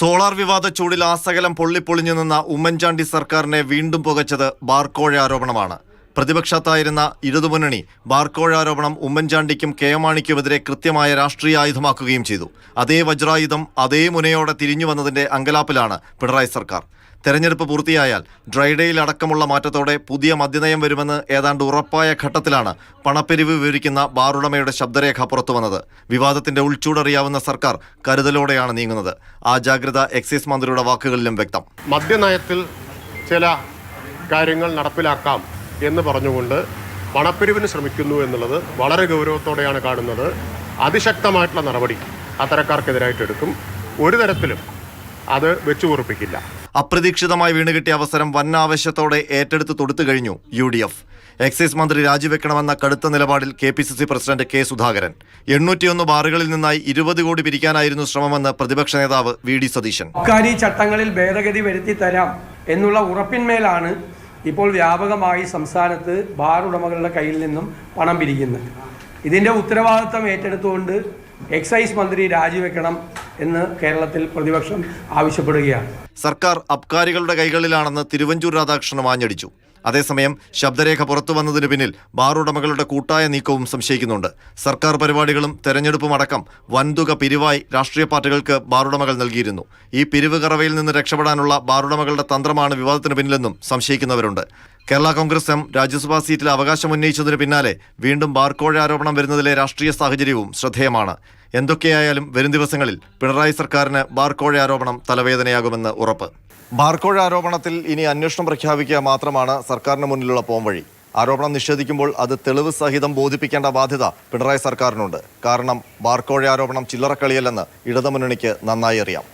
Solar വിവാദ ചൂടിൽ ആസകലം പൊള്ളിപ്പൊളിഞ്ഞു നിന്ന ഉമ്മൻചാണ്ടി സർക്കാരിനെ വീണ്ടും പുകച്ചത് ബാർക്കോഴ ആരോപണമാണ്. പ്രതിപക്ഷത്തായിരുന്ന ഇടതുമുന്നണി ബാർക്കോഴ ആരോപണം ഉമ്മൻചാണ്ടിക്കും കെ എം മാണിക്കുമെതിരെ കൃത്യമായ രാഷ്ട്രീയ ആയുധമാക്കുകയും ചെയ്തു. അതേ വജ്രായുധം അതേ മുനയോടെ തിരിഞ്ഞു വന്നതിന്റെ അങ്കലാപ്പിലാണ് പിണറായി സർക്കാർ. തെരഞ്ഞെടുപ്പ് പൂർത്തിയായാൽ ഡ്രൈഡേയിൽ അടക്കമുള്ള മാറ്റത്തോടെ പുതിയ മദ്യനയം വരുമെന്ന് ഏതാണ്ട് ഉറപ്പായ ഘട്ടത്തിലാണ് പണപ്പെരിവ് വിവരിക്കുന്ന ബാറുടമയുടെ ശബ്ദരേഖ പുറത്തുവന്നത്. വിവാദത്തിന്റെ ഉൾച്ചൂടറിയാവുന്ന സർക്കാർ കരുതലോടെയാണ് നീങ്ങുന്നത്. ആ ജാഗ്രത എക്സൈസ് മന്ത്രിയുടെ വാക്കുകളിലും വ്യക്തം. മദ്യനയത്തിൽ ചില കാര്യങ്ങൾ നടപ്പിലാക്കാം എന്ന് പറഞ്ഞുകൊണ്ട് പണപ്പെരിവിന് ശ്രമിക്കുന്നു എന്നുള്ളത് വളരെ ഗൗരവത്തോടെയാണ് കാണുന്നത്. അതിശക്തമായിട്ടുള്ള നടപടി അത്തരക്കാർക്കെതിരായിട്ട് എടുക്കും. ഒരു തരത്തിലും അത് വെച്ചുപൊറുപ്പിക്കില്ല. അപ്രതീക്ഷിതമായി വീണുകിട്ടിയ അവസരം വൻ ആവേശത്തോടെ ഏറ്റെടുത്ത് തൊടുത്തു കഴിഞ്ഞു UDF. എക്സൈസ് മന്ത്രി രാജിവെക്കണമെന്ന കടുത്ത നിലപാടിൽ KPCC പ്രസിഡന്റ് K. സുധാകരൻ. 801 ബാറുകളിൽ നിന്നായി 20 കോടി പിരിക്കാനായിരുന്നു ശ്രമമെന്ന് പ്രതിപക്ഷ നേതാവ് VD സതീശൻ. അബ്കാരി ചട്ടങ്ങളിൽ ഭേദഗതി വരുത്തി തരാം എന്നുള്ള ഉറപ്പിന്മേലാണ് ഇപ്പോൾ വ്യാപകമായി സംസ്ഥാനത്ത് ബാർ ഉടമകളുടെ കയ്യിൽ നിന്നും പണം പിരിക്കുന്നത്. ഇതിന്റെ ഉത്തരവാദിത്തം ഏറ്റെടുത്തുകൊണ്ട് എക്സൈസ് മന്ത്രി രാജിവെക്കണം എന്ന് കേരളത്തിൽ പ്രതിപക്ഷം ആവശ്യപ്പെടുകയാണ്. സർക്കാർ അബ്കാരികളുടെ കൈകളിലാണെന്ന് തിരുവഞ്ചൂർ രാധാകൃഷ്ണൻ ആഞ്ഞടിച്ചു. അതേസമയം ശബ്ദരേഖ പുറത്തു വന്നതിന് പിന്നിൽ ബാർ ഉടമകളുടെ കൂട്ടായ നീക്കവും സംശയിക്കുന്നുണ്ട്. സർക്കാർ പരിപാടികളും തെരഞ്ഞെടുപ്പുമടക്കം വൻതുക പിരിവായി രാഷ്ട്രീയ പാർട്ടികൾക്ക് ബാറുടമകൾ നൽകിയിരുന്നു. ഈ പിരിവ് കറവയിൽ നിന്ന് രക്ഷപ്പെടാനുള്ള ബാറുടമകളുടെ തന്ത്രമാണ് വിവാദത്തിന് പിന്നിലെന്നും സംശയിക്കുന്നവരുണ്ട്. കേരള കോൺഗ്രസ് എം രാജ്യസഭാ സീറ്റിൽ അവകാശം ഉന്നയിച്ചതിന് പിന്നാലെ വീണ്ടും ബാർക്കോഴ ആരോപണം വരുന്നതിലെ രാഷ്ട്രീയ സാഹചര്യവും ശ്രദ്ധേയമാണ്. എന്തൊക്കെയായാലും വരും ദിവസങ്ങളിൽ പിണറായി സർക്കാരിന് ബാർക്കോഴ ആരോപണം തലവേദനയാകുമെന്ന് ഉറപ്പ്. ബാർക്കോഴ ആരോപണത്തിൽ ഇനി അന്വേഷണം പ്രഖ്യാപിക്കുക മാത്രമാണ് സർക്കാരിന് മുന്നിലുള്ള പോംവഴി. ആരോപണം നിഷേധിക്കുമ്പോൾ അത് തെളിവ് സഹിതം ബോധിപ്പിക്കേണ്ട ബാധ്യത പിണറായി സർക്കാരിനുണ്ട്. കാരണം ബാർക്കോഴ ആരോപണം ചില്ലറക്കളിയല്ലെന്ന് ഇടതുമുന്നണിക്ക് നന്നായി അറിയാം.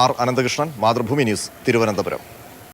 R. അനന്തകൃഷ്ണൻ, മാതൃഭൂമി ന്യൂസ്, തിരുവനന്തപുരം.